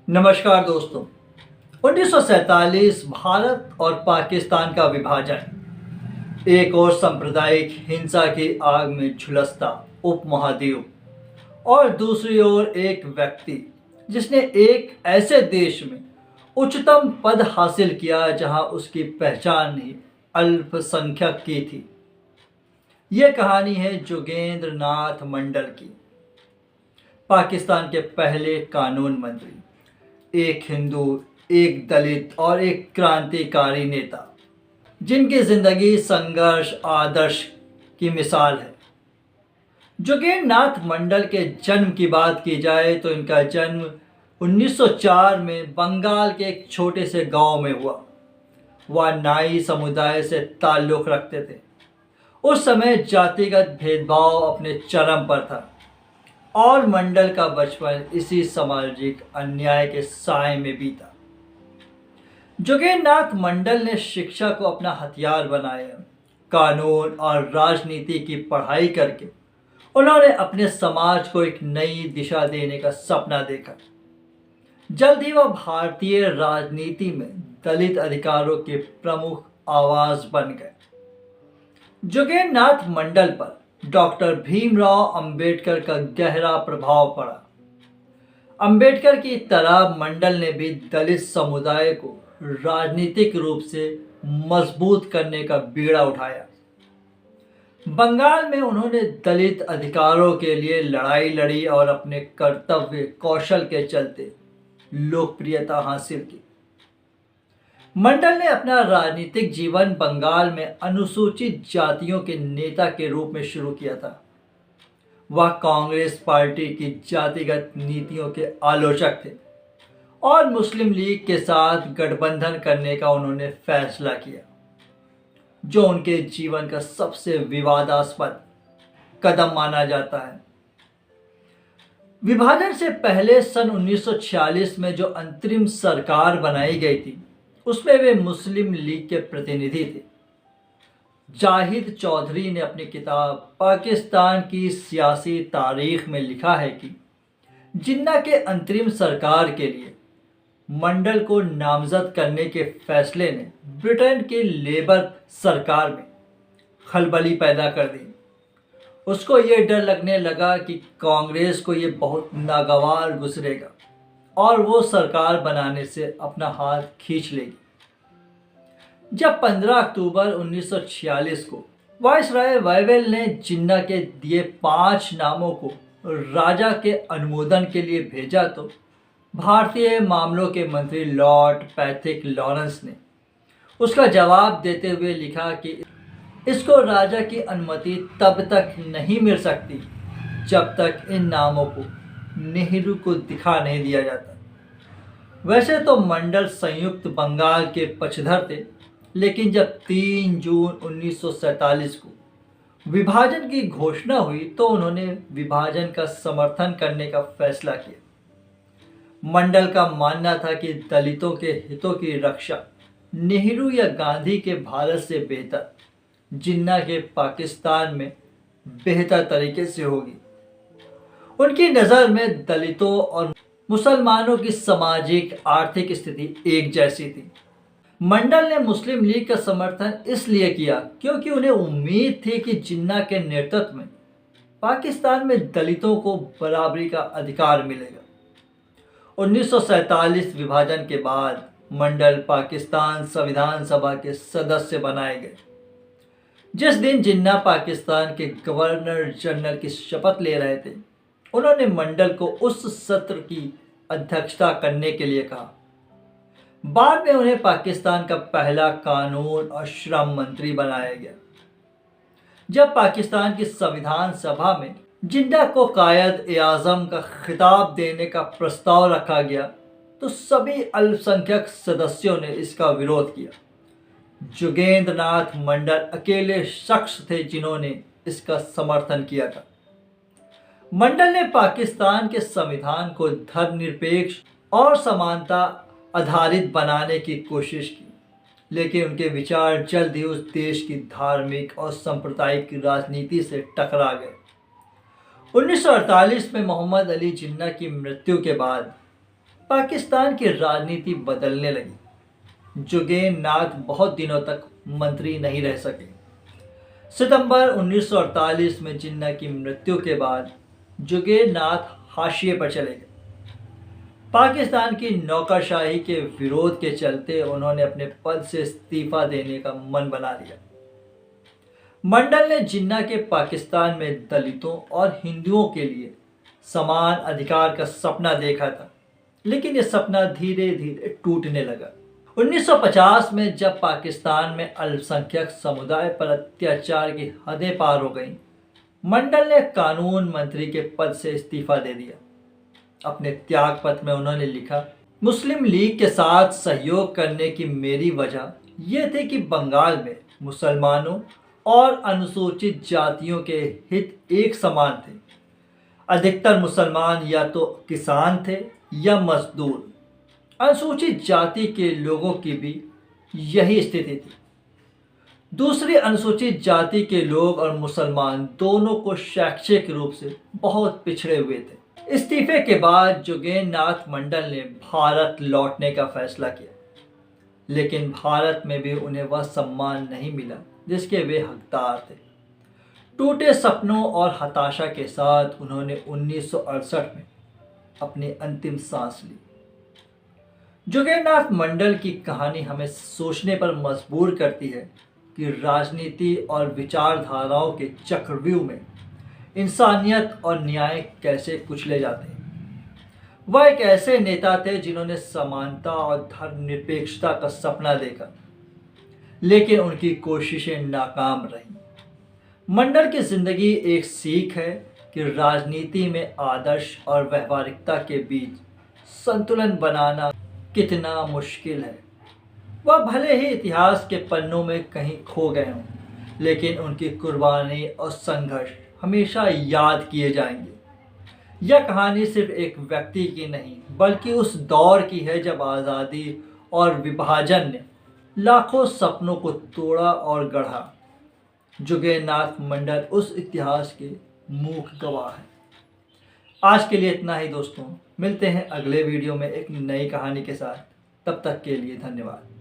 नमस्कार दोस्तों। 1947 भारत और पाकिस्तान का विभाजन एक और सांप्रदायिक हिंसा की आग में झुलसता उपमहाद्वीप और दूसरी ओर एक व्यक्ति जिसने एक ऐसे देश में उच्चतम पद हासिल किया जहां उसकी पहचान ही अल्पसंख्यक की थी। यह कहानी है जोगेंद्र नाथ मंडल की। पाकिस्तान के पहले कानून मंत्री, एक हिंदू, एक दलित और एक क्रांतिकारी नेता जिनकी जिंदगी संघर्ष आदर्श की मिसाल है। जोगेंद्र नाथ मंडल के जन्म की बात की जाए तो इनका जन्म 1904 में बंगाल के एक छोटे से गांव में हुआ। वह नाई समुदाय से ताल्लुक़ रखते थे। उस समय जातिगत भेदभाव अपने चरम पर था और मंडल का बचपन इसी सामाजिक अन्याय के साए में बीता। जोगेंद्र नाथ मंडल ने शिक्षा को अपना हथियार बनाया। कानून और राजनीति की पढ़ाई करके उन्होंने अपने समाज को एक नई दिशा देने का सपना देखा। जल्द ही वह भारतीय राजनीति में दलित अधिकारों के प्रमुख आवाज बन गए। जोगेंद्र नाथ मंडल पर डॉक्टर भीमराव अंबेडकर का गहरा प्रभाव पड़ा। अंबेडकर की तरह मंडल ने भी दलित समुदाय को राजनीतिक रूप से मजबूत करने का बीड़ा उठाया। बंगाल में उन्होंने दलित अधिकारों के लिए लड़ाई लड़ी और अपने कर्तव्य कौशल के चलते लोकप्रियता हासिल की। मंडल ने अपना राजनीतिक जीवन बंगाल में अनुसूचित जातियों के नेता के रूप में शुरू किया था। वह कांग्रेस पार्टी की जातिगत नीतियों के आलोचक थे और मुस्लिम लीग के साथ गठबंधन करने का उन्होंने फैसला किया, जो उनके जीवन का सबसे विवादास्पद कदम माना जाता है। विभाजन से पहले सन 1946 में जो अंतरिम सरकार बनाई गई थी उसमें वे मुस्लिम लीग के प्रतिनिधि थे। जाहिद चौधरी ने अपनी किताब पाकिस्तान की सियासी तारीख में लिखा है कि जिन्ना के अंतरिम सरकार के लिए मंडल को नामजद करने के फैसले ने ब्रिटेन के लेबर सरकार में खलबली पैदा कर दी। उसको ये डर लगने लगा कि कांग्रेस को ये बहुत नागवार गुजरेगा और वो सरकार बनाने से अपना हाथ खींच लेगी। जब 15 अक्टूबर 1946 को वायसराय वायवेल ने जिन्ना के दिए 5 नामों को राजा के अनुमोदन के लिए भेजा तो भारतीय मामलों के मंत्री लॉर्ड पैट्रिक लॉरेंस ने उसका जवाब देते हुए लिखा कि इसको राजा की अनुमति तब तक नहीं मिल सकती जब तक इन नामों को नेहरू को दिखा नहीं दिया जाता। वैसे तो मंडल संयुक्त बंगाल के पक्षधर थे, लेकिन जब 3 जून 1947 को विभाजन की घोषणा हुई तो उन्होंने विभाजन का समर्थन करने का फैसला किया। मंडल का मानना था कि दलितों के हितों की रक्षा नेहरू या गांधी के भारत से बेहतर जिन्ना के पाकिस्तान में बेहतर तरीके से होगी। उनकी नज़र में दलितों और मुसलमानों की सामाजिक आर्थिक स्थिति एक जैसी थी। मंडल ने मुस्लिम लीग का समर्थन इसलिए किया क्योंकि उन्हें उम्मीद थी कि जिन्ना के नेतृत्व में पाकिस्तान में दलितों को बराबरी का अधिकार मिलेगा। 1947 विभाजन के बाद मंडल पाकिस्तान संविधान सभा के सदस्य बनाए गए। जिस दिन जिन्ना पाकिस्तान के गवर्नर जनरल की शपथ ले रहे थे, उन्होंने मंडल को उस सत्र की अध्यक्षता करने के लिए कहा। बाद में उन्हें पाकिस्तान का पहला कानून और श्रम मंत्री बनाया गया। जब पाकिस्तान की संविधान सभा में जिन्ना को कायद-ए-आज़म का खिताब देने का प्रस्ताव रखा गया तो सभी अल्पसंख्यक सदस्यों ने इसका विरोध किया। जोगेंद्र नाथ मंडल अकेले शख्स थे जिन्होंने इसका समर्थन किया था। मंडल ने पाकिस्तान के संविधान को धर्मनिरपेक्ष और समानता आधारित बनाने की कोशिश की, लेकिन उनके विचार जल्द ही उस देश की धार्मिक और सांप्रदायिक राजनीति से टकरा गए। 1948 में मोहम्मद अली जिन्ना की मृत्यु के बाद पाकिस्तान की राजनीति बदलने लगी। जुगेन नाथ बहुत दिनों तक मंत्री नहीं रह सके। सितंबर 1948 में जिन्ना की मृत्यु के बाद जुगेन नाथ हाशिए पर चले गए। पाकिस्तान की नौकरशाही के विरोध के चलते उन्होंने अपने पद से इस्तीफा देने का मन बना लिया। मंडल ने जिन्ना के पाकिस्तान में दलितों और हिंदुओं के लिए समान अधिकार का सपना देखा था, लेकिन यह सपना धीरे धीरे टूटने लगा। 1950 में जब पाकिस्तान में अल्पसंख्यक समुदाय पर अत्याचार की हदें पार हो गईं, मंडल ने कानून मंत्री के पद से इस्तीफा दे दिया। अपने त्याग पत्र में उन्होंने लिखा, मुस्लिम लीग के साथ सहयोग करने की मेरी वजह यह थी कि बंगाल में मुसलमानों और अनुसूचित जातियों के हित एक समान थे। अधिकतर मुसलमान या तो किसान थे या मजदूर। अनुसूचित जाति के लोगों की भी यही स्थिति थी। दूसरी अनुसूचित जाति के लोग और मुसलमान दोनों को शैक्षिक रूप से बहुत पिछड़े हुए थे। इस्तीफे के बाद जुगेन नाथ मंडल ने भारत लौटने का फैसला किया, लेकिन भारत में भी उन्हें वह सम्मान नहीं मिला जिसके वे हकदार थे। टूटे सपनों और हताशा के साथ उन्होंने 1968 में अपनी अंतिम सांस ली। जुगेन नाथ मंडल की कहानी हमें सोचने पर मजबूर करती है कि राजनीति और विचारधाराओं के चक्रव्यूह में इंसानियत और न्याय कैसे कुचले जाते हैं। वह एक ऐसे नेता थे जिन्होंने समानता और धर्मनिरपेक्षता का सपना देखा, लेकिन उनकी कोशिशें नाकाम रहीं। मंडल की जिंदगी एक सीख है कि राजनीति में आदर्श और व्यवहारिकता के बीच संतुलन बनाना कितना मुश्किल है। वह भले ही इतिहास के पन्नों में कहीं खो गए हों, लेकिन उनकी कुर्बानी और संघर्ष हमेशा याद किए जाएंगे। यह कहानी सिर्फ एक व्यक्ति की नहीं, बल्कि उस दौर की है जब आज़ादी और विभाजन ने लाखों सपनों को तोड़ा और गढ़ा। जुगेन नाथ मंडल उस इतिहास के मूक गवाह हैं। आज के लिए इतना ही दोस्तों, मिलते हैं अगले वीडियो में एक नई कहानी के साथ। तब तक के लिए धन्यवाद।